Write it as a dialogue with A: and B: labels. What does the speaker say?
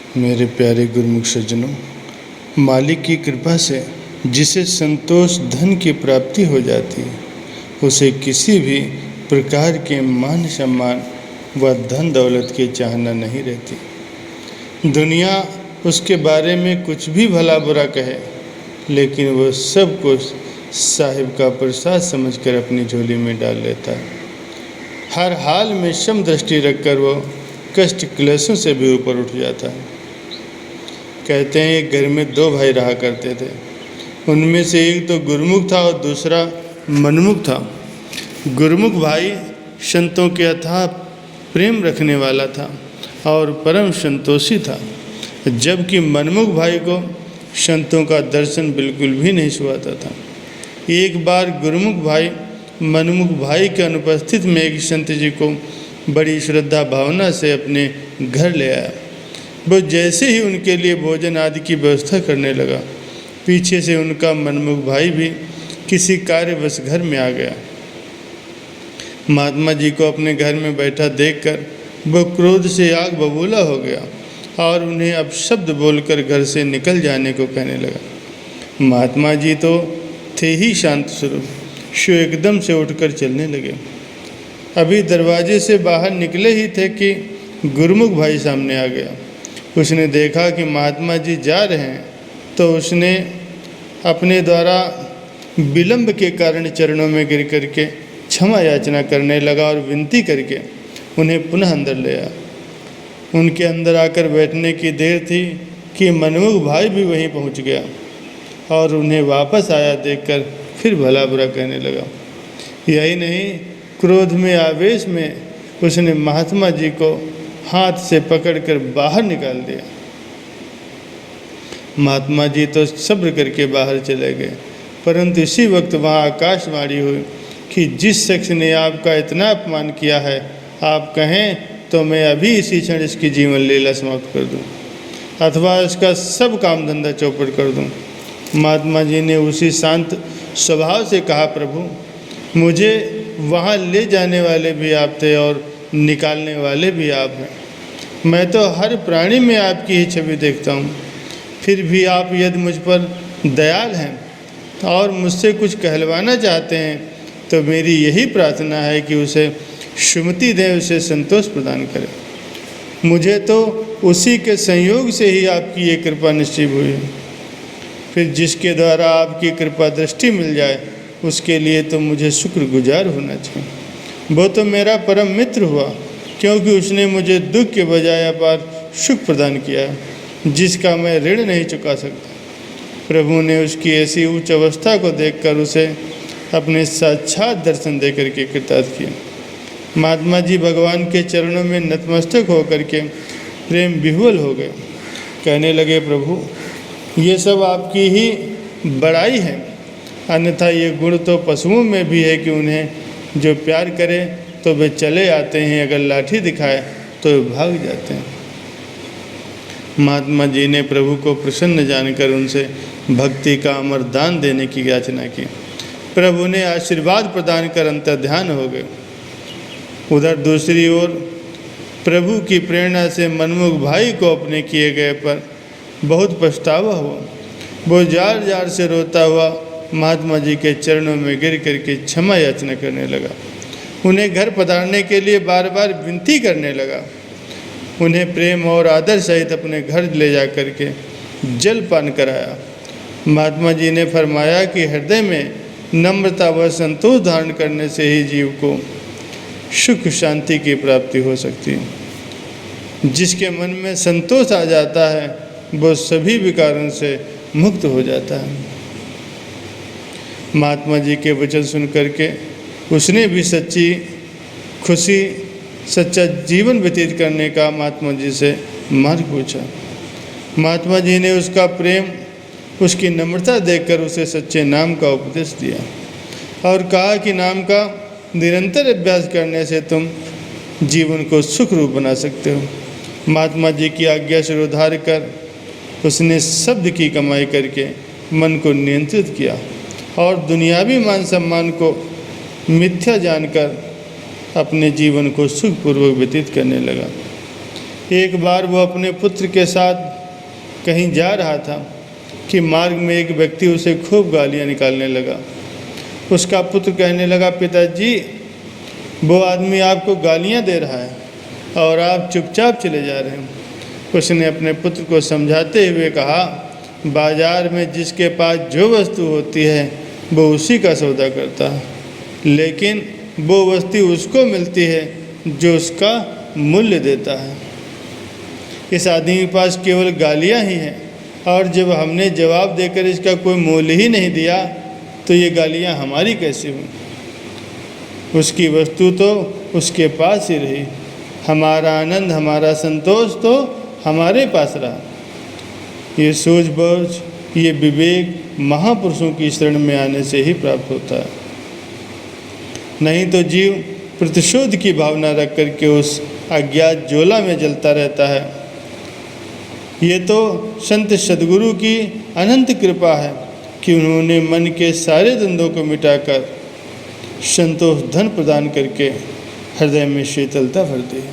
A: मेरे प्यारे गुरुमुख सज्जनों, मालिक की कृपा से जिसे संतोष धन की प्राप्ति हो जाती है, उसे किसी भी प्रकार के मान सम्मान व धन दौलत की चाहना नहीं रहती। दुनिया उसके बारे में कुछ भी भला बुरा कहे, लेकिन वह सब कुछ साहिब का प्रसाद समझकर अपनी झोली में डाल लेता है। हर हाल में सम दृष्टि रखकर वह कष्ट क्लेशों से भी ऊपर उठ जाता है। कहते हैं एक घर में दो भाई रहा करते थे। उनमें से एक तो गुरुमुख था और दूसरा मनमुख था। गुरुमुख भाई संतों के अथाह प्रेम रखने वाला था और परम संतोषी था, जबकि मनमुख भाई को संतों का दर्शन बिल्कुल भी नहीं छुआता था। एक बार गुरुमुख भाई मनमुख भाई के अनुपस्थित में एक संत जी को बड़ी श्रद्धा भावना से अपने घर ले आया। वो जैसे ही उनके लिए भोजन आदि की व्यवस्था करने लगा, पीछे से उनका मनमुख भाई भी किसी कार्यवश घर में आ गया। महात्मा जी को अपने घर में बैठा देखकर वो क्रोध से आग बबूला हो गया और उन्हें अपशब्द बोलकर घर से निकल जाने को कहने लगा। महात्मा जी तो थे ही शांत स्वरूप, सो एकदम से उठकर चलने लगे। अभी दरवाजे से बाहर निकले ही थे कि गुरुमुख भाई सामने आ गया। उसने देखा कि महात्मा जी जा रहे हैं, तो उसने अपने द्वारा विलंब के कारण चरणों में गिर करके क्षमा याचना करने लगा और विनती करके उन्हें पुनः अंदर ले आया। उनके अंदर आकर बैठने की देर थी कि मनमुख भाई भी वहीं पहुंच गया और उन्हें वापस आया देखकर फिर भला बुरा कहने लगा। यही नहीं, क्रोध में आवेश में उसने महात्मा जी को हाथ से पकड़कर बाहर निकाल दिया। महात्मा जी तो सब्र करके बाहर चले गए, परंतु इसी वक्त वहाँ आकाशवाणी हुई कि जिस शख्स ने आपका इतना अपमान किया है, आप कहें तो मैं अभी इसी क्षण इसकी जीवन लीला समाप्त कर दूं, अथवा इसका सब काम धंधा चौपट कर दूं। महात्मा जी ने उसी शांत स्वभाव से कहा, प्रभु मुझे वहाँ ले जाने वाले भी आप थे और निकालने वाले भी आप हैं। मैं तो हर प्राणी में आपकी ही छवि देखता हूँ, फिर भी आप यदि मुझ पर दयाल हैं और मुझसे कुछ कहलवाना चाहते हैं, तो मेरी यही प्रार्थना है कि उसे सुमति दें, उसे संतोष प्रदान करें। मुझे तो उसी के संयोग से ही आपकी ये कृपा निश्चित हुई है। फिर जिसके द्वारा आपकी कृपा दृष्टि मिल जाए, उसके लिए तो मुझे शुक्रगुजार होना चाहिए। वो तो मेरा परम मित्र हुआ, क्योंकि उसने मुझे दुख के बजाय अपार सुख प्रदान किया, जिसका मैं ऋण नहीं चुका सकता। प्रभु ने उसकी ऐसी उच्च अवस्था को देखकर उसे अपने साक्षात दर्शन देकर के कृतार्थ किया। महात्मा जी भगवान के चरणों में नतमस्तक होकर के प्रेम विह्वल हो गए। कहने लगे, प्रभु ये सब आपकी ही बड़ाई है, अन्यथा ये गुण तो पशुओं में भी है कि उन्हें जो प्यार करे तो वे चले आते हैं, अगर लाठी दिखाए तो वे भाग जाते हैं। महात्मा जी ने प्रभु को प्रसन्न जानकर उनसे भक्ति का अमर दान देने की याचना की। प्रभु ने आशीर्वाद प्रदान कर अंतर्ध्यान हो गए। उधर दूसरी ओर प्रभु की प्रेरणा से मनमुख भाई को अपने किए गए पर बहुत पछतावा हुआ। वो जार जार से रोता हुआ महात्मा जी के चरणों में गिर करके क्षमा याचना करने लगा। उन्हें घर पधारने के लिए बार बार विनती करने लगा। उन्हें प्रेम और आदर सहित अपने घर ले जा कर के जलपान कराया। महात्मा जी ने फरमाया कि हृदय में नम्रता व संतोष धारण करने से ही जीव को सुख शांति की प्राप्ति हो सकती है। जिसके मन में संतोष आ जाता है, वो सभी विकारों से मुक्त हो जाता है। महात्मा जी के वचन सुन करके उसने भी सच्ची खुशी, सच्चा जीवन व्यतीत करने का महात्मा जी से मार्ग पूछा। महात्मा जी ने उसका प्रेम, उसकी नम्रता देखकर उसे सच्चे नाम का उपदेश दिया और कहा कि नाम का निरंतर अभ्यास करने से तुम जीवन को सुख रूप बना सकते हो। महात्मा जी की आज्ञा से उधार कर उसने शब्द की कमाई करके मन को नियंत्रित किया और दुनियावी मान सम्मान को मिथ्या जानकर अपने जीवन को सुखपूर्वक व्यतीत करने लगा। एक बार वो अपने पुत्र के साथ कहीं जा रहा था कि मार्ग में एक व्यक्ति उसे खूब गालियाँ निकालने लगा। उसका पुत्र कहने लगा, पिताजी वो आदमी आपको गालियाँ दे रहा है और आप चुपचाप चले जा रहे हैं। उसने अपने पुत्र को समझाते हुए कहा, बाजार में जिसके पास जो वस्तु होती है वो उसी का सौदा करता है, लेकिन वो वस्तु उसको मिलती है जो उसका मूल्य देता है। इस आदमी के पास केवल गालियाँ ही हैं और जब हमने जवाब देकर इसका कोई मूल्य ही नहीं दिया तो ये गालियाँ हमारी कैसी हुई? उसकी वस्तु तो उसके पास ही रही, हमारा आनंद, हमारा संतोष तो हमारे पास रहा। ये सूझबूझ, ये विवेक महापुरुषों की शरण में आने से ही प्राप्त होता है। नहीं तो जीव प्रतिशोध की भावना रख करके उस अज्ञात ज्वाला में जलता रहता है। ये तो संत सद्गुरु की अनंत कृपा है कि उन्होंने मन के सारे द्वंद्वों को मिटाकर संतोष धन प्रदान करके हृदय में शीतलता भर दी।